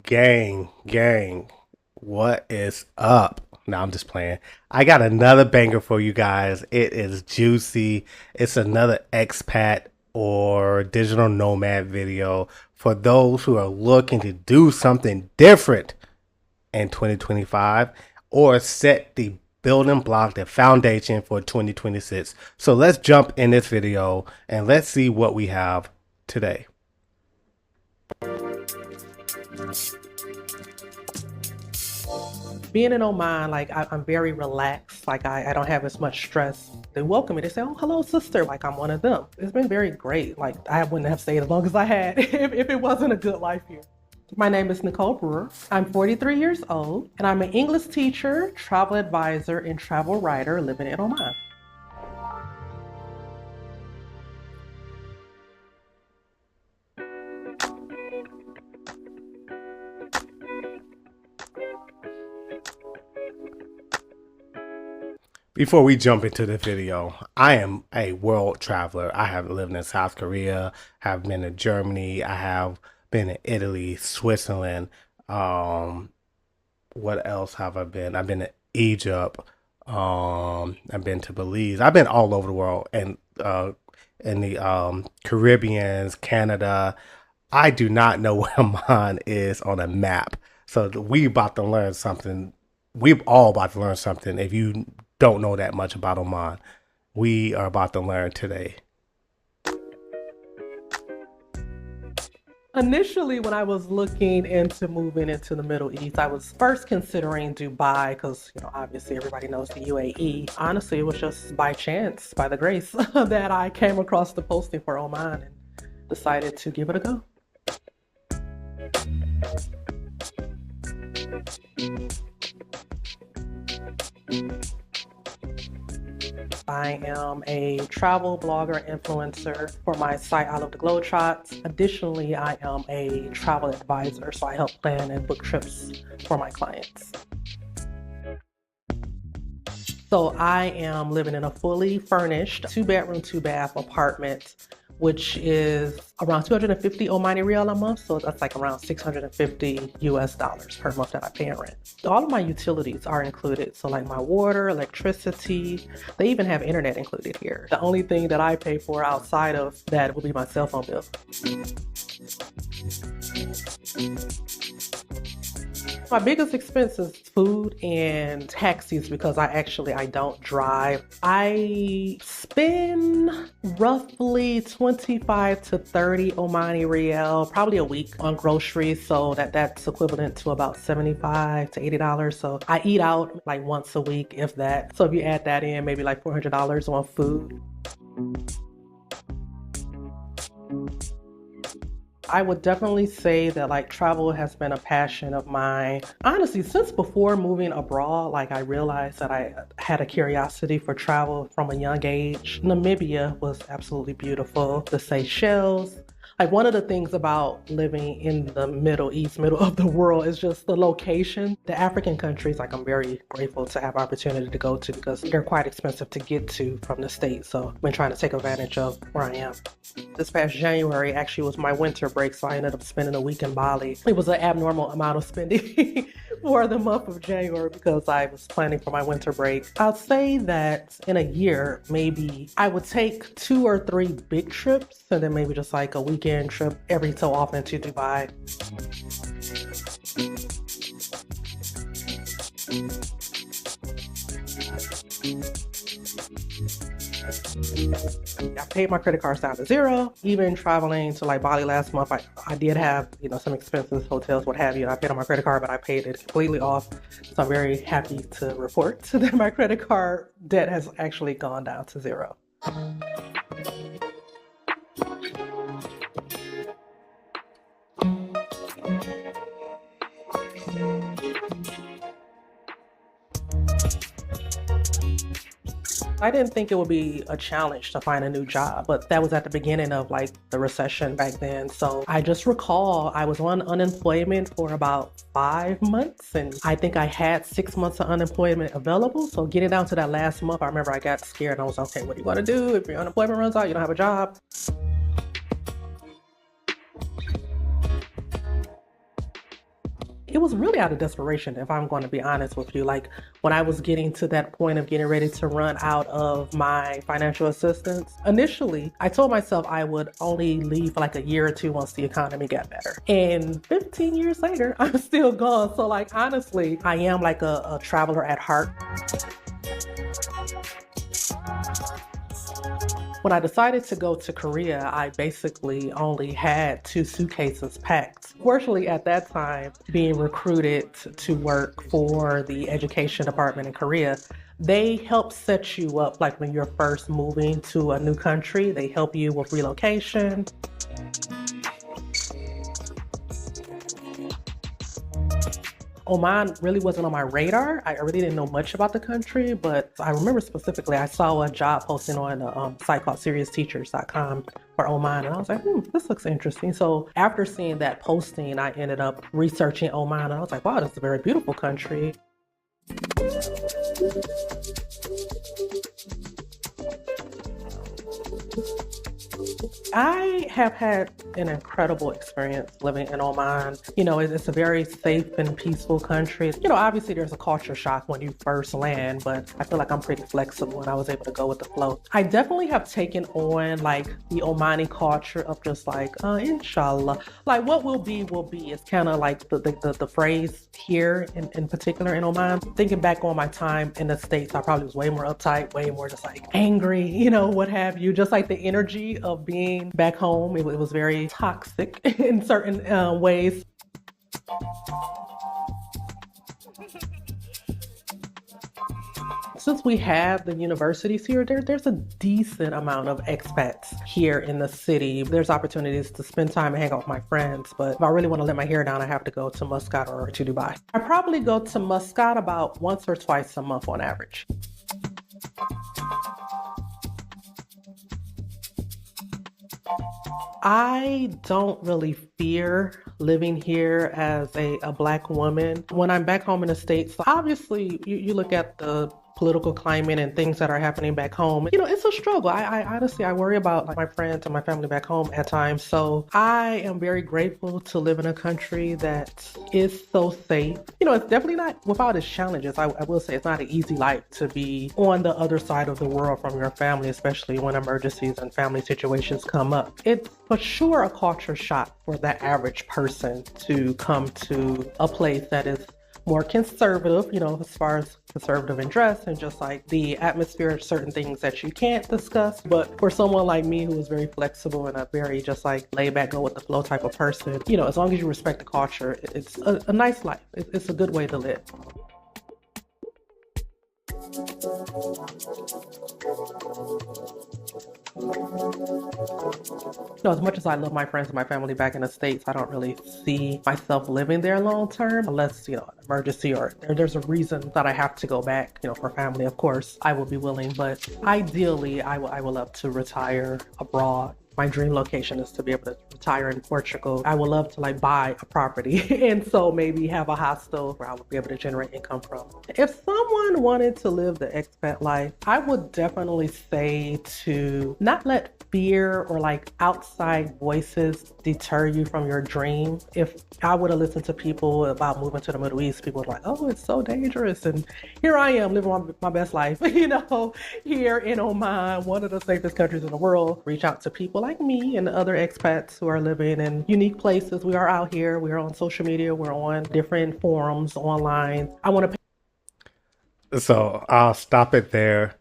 Gang, what is up? No, I'm just playing. I got another banger for you guys. It is juicy. It's another expat or digital nomad video for those who are looking to do something different in 2025 or set the building block, the foundation for 2026. So let's jump in this video and let's see what we have today. Being in Oman, like I'm very relaxed. Like I don't have as much stress. They welcome me. They say, "Oh, hello, sister." Like I'm one of them. It's been very great. Like I wouldn't have stayed as long as I had if it wasn't a good life here. My name is Nicole Brewer. I'm 43 years old, and I'm an English teacher, travel advisor, and travel writer living in Oman. Before we jump into the video, I am a world traveler. I have lived in South Korea, have been to Germany, I have been in Italy, Switzerland. Um, what else have I been? I've been to Egypt. I've been to Belize. I've been all over the world and in the Caribbeans, Canada. I do not know where mine is on a map. So we about to learn something. We've all about to learn something. If you don't know that much about Oman, we are about to learn today. Initially, when I was looking into moving into the Middle East, I was first considering Dubai because, obviously everybody knows the UAE. Honestly, it was just by chance, by the grace, that I came across the posting for Oman and decided to give it a go. I am a travel blogger influencer for my site I Love the Globetrots. Additionally, I am a travel advisor, so I help plan and book trips for my clients. So I am living in a fully furnished 2-bedroom, 2-bath apartment, which is around 250 Omani Rial a month. So that's like around 650 US dollars per month that I pay in rent. All of my utilities are included. So like my water, electricity, they even have internet included here. The only thing that I pay for outside of that will be my cell phone bill. My biggest expense is food and taxis because I don't drive. I spend roughly 25 to 30 Omani Rial, probably a week on groceries. So that's equivalent to about $75 to $80. So I eat out like once a week, if that. So if you add that in, maybe like $400 on food. I would definitely say that like travel has been a passion of mine. Honestly, since before moving abroad, like I realized that I had a curiosity for travel from a young age. Namibia was absolutely beautiful. The Seychelles. Like one of the things about living in the Middle East, middle of the world, is just the location. The African countries, like I'm very grateful to have opportunity to go to because they're quite expensive to get to from the States. So I've been trying to take advantage of where I am. This past January actually was my winter break, so I ended up spending a week in Bali. It was an abnormal amount of spending for the month of January because I was planning for my winter break. I'll say that in a year, maybe I would take 2 or 3 big trips and then maybe just like a weekend trip every so often to Dubai. I paid my credit cards down to zero. Even traveling to like Bali last month, I did have, some expenses, hotels, what have you. I paid on my credit card, but I paid it completely off. So I'm very happy to report that my credit card debt has actually gone down to zero. I didn't think it would be a challenge to find a new job, but that was at the beginning of like the recession back then. So I just recall I was on unemployment for about 5 months, and I think I had 6 months of unemployment available. So getting down to that last month, I remember I got scared and I was like, okay, what do you want to do if your unemployment runs out, you don't have a job? It was really out of desperation, if I'm going to be honest with you. Like when I was getting to that point of getting ready to run out of my financial assistance, initially I told myself I would only leave for like a year or two once the economy got better. And 15 years later, I'm still gone. So, like, honestly, I am like a traveler at heart. When I decided to go to Korea, I basically only had 2 suitcases packed. Fortunately, at that time, being recruited to work for the education department in Korea, they help set you up like when you're first moving to a new country. They help you with relocation. Oman really wasn't on my radar. I really didn't know much about the country, but I remember specifically I saw a job posting on a site called SeriousTeachers.com for Oman, and I was like, this looks interesting. So after seeing that posting, I ended up researching Oman, and I was like, wow, that's a very beautiful country. I have had an incredible experience living in Oman. It's a very safe and peaceful country. Obviously there's a culture shock when you first land, but I feel like I'm pretty flexible and I was able to go with the flow. I definitely have taken on like the Omani culture of just like, inshallah. Like what will be, will be. It's kind of like the phrase here in particular in Oman. Thinking back on my time in the States, I probably was way more uptight, way more just like angry, what have you. Just like the energy of being back home, it was very toxic in certain ways. Since we have the universities here, there's a decent amount of expats here in the city. There's opportunities to spend time and hang out with my friends, but if I really want to let my hair down, I have to go to Muscat or to Dubai. I probably go to Muscat about once or twice a month on average. I don't really fear living here as a Black woman. When I'm back home in the States, obviously you look at the political climate and things that are happening back home. It's a struggle. I honestly, I worry about like my friends and my family back home at times. So I am very grateful to live in a country that is so safe. It's definitely not without its challenges. I will say it's not an easy life to be on the other side of the world from your family, especially when emergencies and family situations come up. It's for sure a culture shock for the average person to come to a place that is more conservative, as far as conservative in dress and just like the atmosphere of certain things that you can't discuss. But for someone like me who is very flexible and a very just like laid back, go with the flow type of person, as long as you respect the culture, it's a nice life. It's a good way to live. As much as I love my friends and my family back in the States, I don't really see myself living there long term unless, an emergency or there's a reason that I have to go back, for family. Of course, I will be willing, but ideally, I would love to retire abroad. My dream location is to be able to retire in Portugal. I would love to like buy a property and so maybe have a hostel where I would be able to generate income from. If someone wanted to live the expat life, I would definitely say to not let fear or like outside voices deter you from your dream. If I would have listened to people about moving to the Middle East, people were like, oh, it's so dangerous. And here I am living my best life, here in Oman, one of the safest countries in the world. Reach out to people like me and other expats who are living in unique places. We are out here. We're on social media. We're on different forums online. I want to. So I'll stop it there.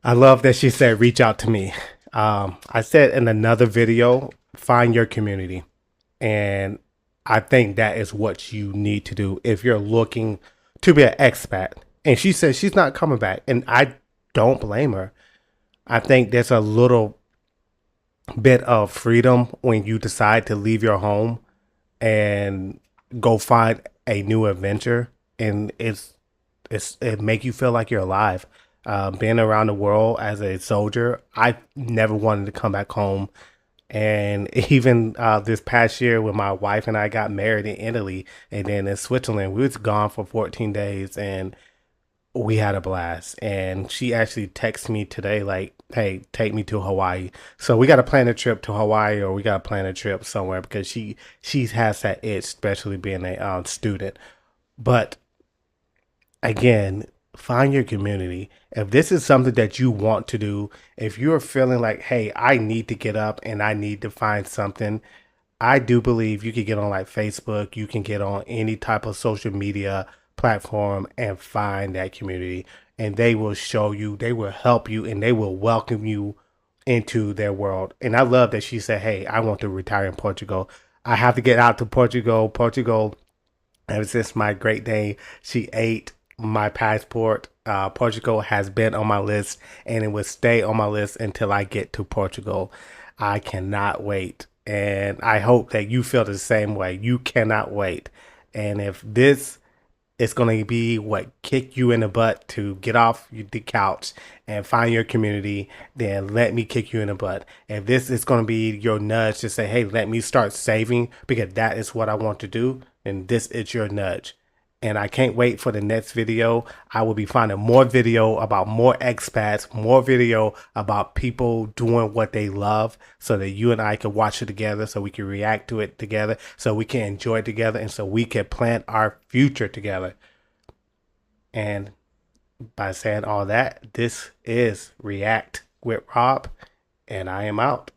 I love that she said, reach out to me. I said in another video, find your community. And I think that is what you need to do if you're looking to be an expat. And she says she's not coming back. And I don't blame her. I think there's a little bit of freedom when you decide to leave your home and go find a new adventure. And it make you feel like you're alive. Being around the world as a soldier, I never wanted to come back home. And even this past year when my wife and I got married in Italy and then in Switzerland, we was gone for 14 days. And We had a blast, and she actually texted me today, like, "Hey, take me to Hawaii." So we got to plan a trip to Hawaii, or we got to plan a trip somewhere because she has that itch, especially being a student. But again, find your community. If this is something that you want to do, if you're feeling like, "Hey, I need to get up and I need to find something," I do believe you can get on like Facebook, you can get on any type of social media platform and find that community. And they will show you, they will help you, and they will welcome you into their world. And I love that she said, "Hey, I want to retire in Portugal. I have to get out to Portugal. Portugal, ever since my great day, she ate my passport. Portugal has been on my list, and it will stay on my list until I get to Portugal. I cannot wait. And I hope that you feel the same way. You cannot wait. And if this is going to be what kick you in the butt to get off the couch and find your community, then let me kick you in the butt. If this is going to be your nudge to say, "Hey, let me start saving because that is what I want to do," then this is your nudge. And I can't wait for the next video. I will be finding more video about more expats, more video about people doing what they love so that you and I can watch it together, so we can react to it together, so we can enjoy it together, and so we can plan our future together. And by saying all that, this is React with Rob, and I am out.